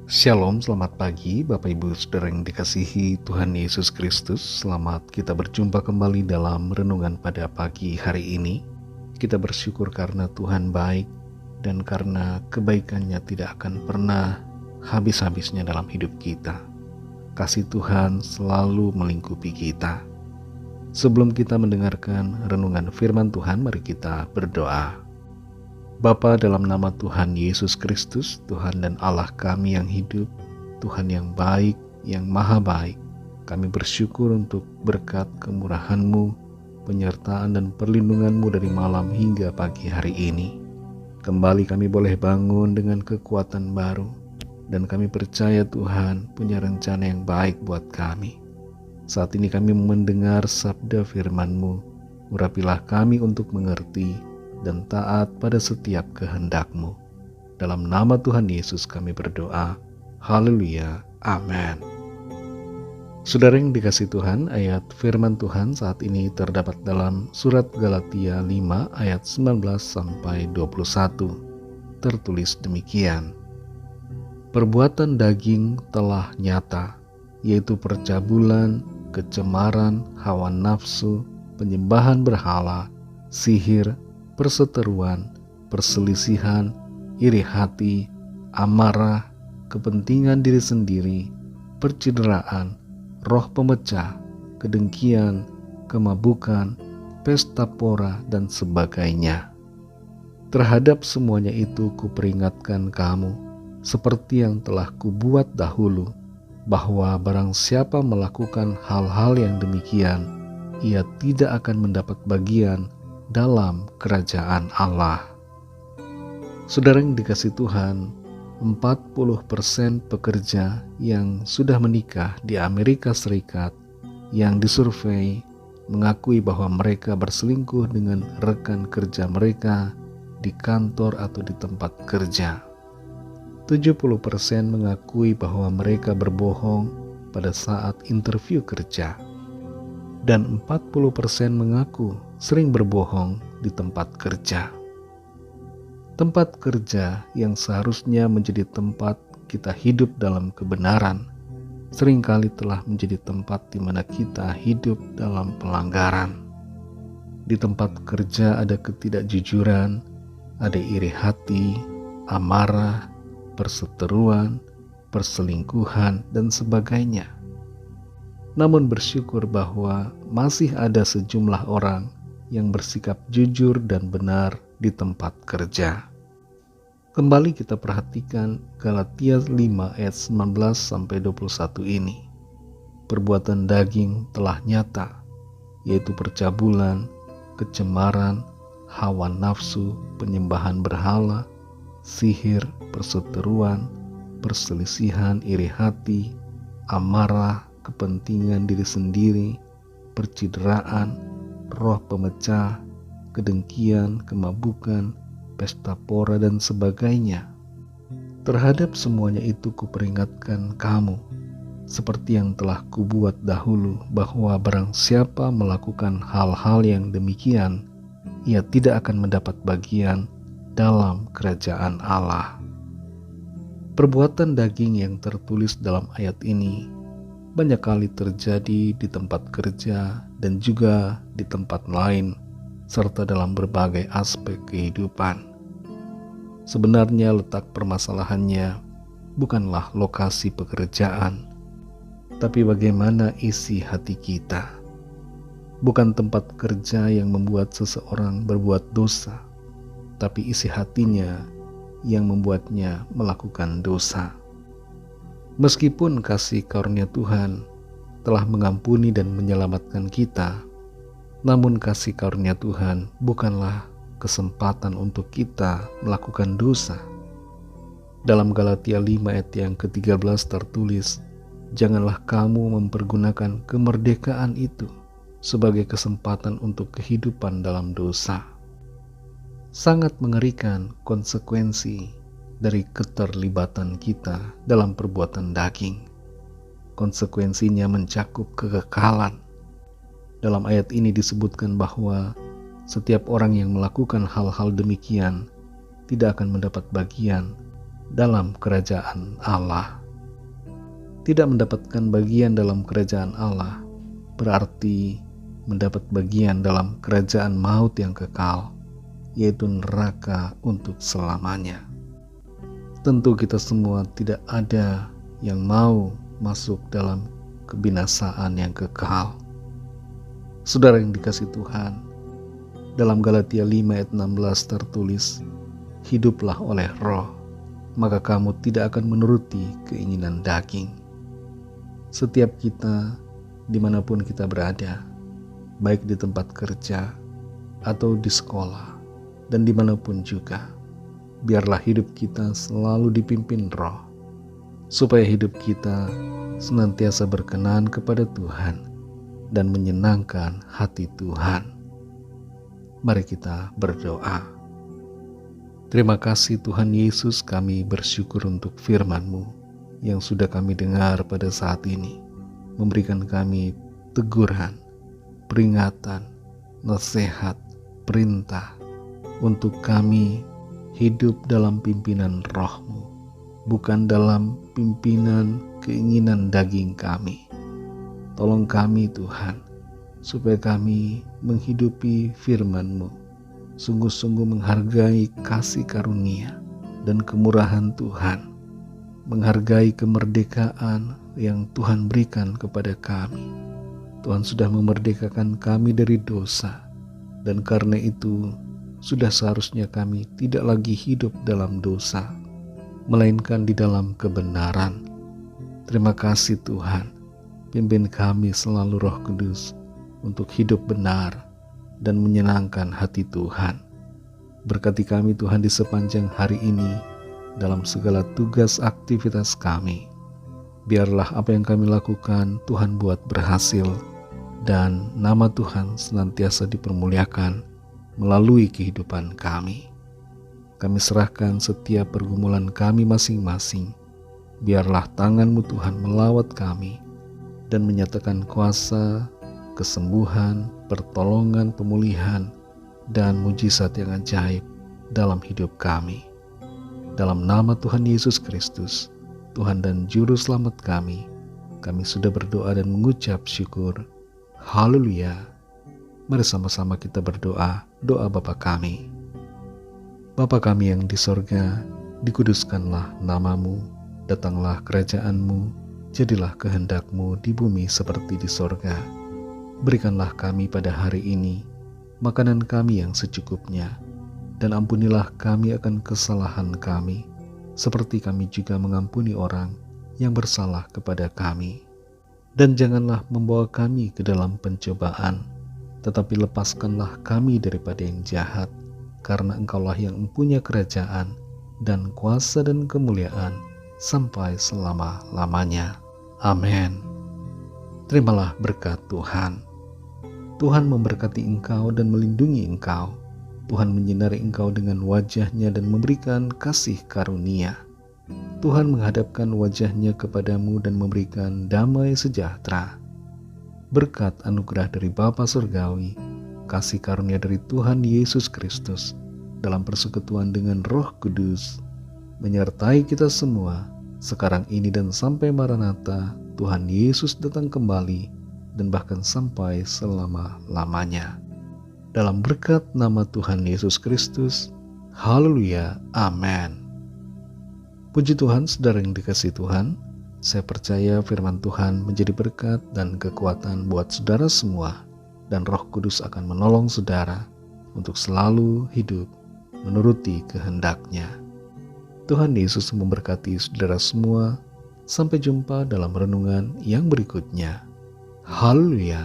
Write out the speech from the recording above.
Shalom, selamat pagi Bapak Ibu Saudara yang dikasihi Tuhan Yesus Kristus. Selamat kita berjumpa kembali dalam renungan pada pagi hari ini. Kita bersyukur karena Tuhan baik dan karena kebaikannya tidak akan pernah habis-habisnya dalam hidup kita. Kasih Tuhan selalu melingkupi kita. Sebelum kita mendengarkan renungan firman Tuhan, mari kita berdoa. Bapa, dalam nama Tuhan Yesus Kristus, Tuhan dan Allah kami yang hidup, Tuhan yang baik, yang maha baik, kami bersyukur untuk berkat kemurahan-Mu, penyertaan dan perlindungan-Mu dari malam hingga pagi hari ini. Kembali kami boleh bangun dengan kekuatan baru, dan kami percaya Tuhan punya rencana yang baik buat kami. Saat ini kami mendengar sabda firman-Mu, urapilah kami untuk mengerti dan taat pada setiap kehendak-Mu. Dalam nama Tuhan Yesus kami berdoa. Haleluya. Amin. Saudara yang dikasihi Tuhan, ayat firman Tuhan saat ini terdapat dalam surat Galatia 5 ayat 19-21. Tertulis demikian. Perbuatan daging telah nyata, yaitu percabulan, kecemaran, hawa nafsu, penyembahan berhala, sihir, perseteruan, perselisihan, iri hati, amarah, kepentingan diri sendiri, percideraan, roh pemecah, kedengkian, kemabukan, pesta pora, dan sebagainya. Terhadap semuanya itu kuperingatkan kamu, seperti yang telah kubuat dahulu, bahwa barang siapa melakukan hal-hal yang demikian, ia tidak akan mendapat bagian dalam kerajaan Allah. Saudara yang dikasihi Tuhan, 40% pekerja yang sudah menikah di Amerika Serikat yang disurvei mengakui bahwa mereka berselingkuh dengan rekan kerja mereka di kantor atau di tempat kerja. 70% mengakui bahwa mereka berbohong pada saat interview kerja. Dan 40% mengaku sering berbohong di tempat kerja. Tempat kerja yang seharusnya menjadi tempat kita hidup dalam kebenaran, seringkali telah menjadi tempat di mana kita hidup dalam pelanggaran. Di tempat kerja ada ketidakjujuran, ada iri hati, amarah, perseteruan, perselingkuhan, dan sebagainya. Namun bersyukur bahwa masih ada sejumlah orang yang bersikap jujur dan benar di tempat kerja. Kembali kita perhatikan Galatia 5 ayat 19-21 ini. Perbuatan daging telah nyata, yaitu percabulan, kecemaran, hawa nafsu, penyembahan berhala, sihir, perseteruan, perselisihan, iri hati, amarah, kepentingan diri sendiri, percideraan, roh pemecah, kedengkian, kemabukan, pesta pora, dan sebagainya. Terhadap semuanya itu kuperingatkan kamu, seperti yang telah kubuat dahulu, bahwa barang siapa melakukan hal-hal yang demikian, ia tidak akan mendapat bagian dalam kerajaan Allah. Perbuatan daging yang tertulis dalam ayat ini banyak kali terjadi di tempat kerja dan juga di tempat lain, serta dalam berbagai aspek kehidupan. Sebenarnya letak permasalahannya bukanlah lokasi pekerjaan, tapi bagaimana isi hati kita. Bukan tempat kerja yang membuat seseorang berbuat dosa, tapi isi hatinya yang membuatnya melakukan dosa. Meskipun kasih karunia Tuhan telah mengampuni dan menyelamatkan kita, namun kasih karunia Tuhan bukanlah kesempatan untuk kita melakukan dosa. Dalam Galatia 5 ayat yang ke-13 tertulis, janganlah kamu mempergunakan kemerdekaan itu sebagai kesempatan untuk kehidupan dalam dosa. Sangat mengerikan konsekuensi dari keterlibatan kita dalam perbuatan daging. Konsekuensinya mencakup kekekalan. Dalam ayat ini disebutkan bahwa setiap orang yang melakukan hal-hal demikian tidak akan mendapat bagian dalam kerajaan Allah. Tidak mendapatkan bagian dalam kerajaan Allah berarti mendapat bagian dalam kerajaan maut yang kekal, yaitu neraka untuk selamanya. Tentu kita semua tidak ada yang mau masuk dalam kebinasaan yang kekal. Saudara yang dikasihi Tuhan, dalam Galatia 5 ayat 16 tertulis, hiduplah oleh roh, maka kamu tidak akan menuruti keinginan daging. Setiap kita, dimanapun kita berada, baik di tempat kerja atau di sekolah, dan dimanapun juga, biarlah hidup kita selalu dipimpin roh, supaya hidup kita senantiasa berkenan kepada Tuhan dan menyenangkan hati Tuhan. Mari kita berdoa. Terima kasih Tuhan Yesus, kami bersyukur untuk firman-Mu yang sudah kami dengar pada saat ini, memberikan kami teguran, peringatan, nasihat, perintah untuk kami hidup dalam pimpinan Roh-Mu, bukan dalam pimpinan keinginan daging kami. Tolong kami Tuhan, supaya kami menghidupi firman-Mu, sungguh-sungguh menghargai kasih karunia dan kemurahan Tuhan, menghargai kemerdekaan yang Tuhan berikan kepada kami. Tuhan sudah memerdekakan kami dari dosa, dan karena itu sudah seharusnya kami tidak lagi hidup dalam dosa, melainkan di dalam kebenaran. Terima kasih Tuhan, pimpin kami selalu Roh Kudus untuk hidup benar dan menyenangkan hati Tuhan. Berkati kami Tuhan di sepanjang hari ini, dalam segala tugas aktivitas kami. Biarlah apa yang kami lakukan Tuhan buat berhasil, dan nama Tuhan senantiasa dipermuliakan melalui kehidupan kami. Kami serahkan setiap pergumulan kami masing-masing. Biarlah tangan-Mu Tuhan melawat kami dan menyatakan kuasa, kesembuhan, pertolongan, pemulihan, dan mujizat yang ajaib dalam hidup kami. Dalam nama Tuhan Yesus Kristus, Tuhan dan Juru Selamat kami sudah berdoa dan mengucap syukur. Haleluya. Mari sama-sama kita berdoa, doa Bapa kami. Bapa kami yang di sorga, dikuduskanlah nama-Mu, datanglah kerajaan-Mu, jadilah kehendak-Mu di bumi seperti di sorga. Berikanlah kami pada hari ini makanan kami yang secukupnya, dan ampunilah kami akan kesalahan kami, seperti kami juga mengampuni orang yang bersalah kepada kami. Dan janganlah membawa kami ke dalam pencobaan, tetapi lepaskanlah kami daripada yang jahat, karena Engkaulah yang mempunyai kerajaan dan kuasa dan kemuliaan sampai selama-lamanya. Amin. Terimalah berkat Tuhan. Tuhan memberkati engkau dan melindungi engkau. Tuhan menyinari engkau dengan wajah-Nya dan memberikan kasih karunia. Tuhan menghadapkan wajah-Nya kepadamu dan memberikan damai sejahtera. Berkat anugerah dari Bapa Surgawi, kasih karunia dari Tuhan Yesus Kristus, dalam persekutuan dengan Roh Kudus, menyertai kita semua, sekarang ini dan sampai Maranatha, Tuhan Yesus datang kembali, dan bahkan sampai selama-lamanya. Dalam berkat nama Tuhan Yesus Kristus, haleluya, amin. Puji Tuhan, saudara yang dikasihi Tuhan, saya percaya firman Tuhan menjadi berkat dan kekuatan buat saudara semua, dan Roh Kudus akan menolong saudara untuk selalu hidup menuruti kehendak-Nya. Tuhan Yesus memberkati saudara semua. Sampai jumpa dalam renungan yang berikutnya. Haleluya.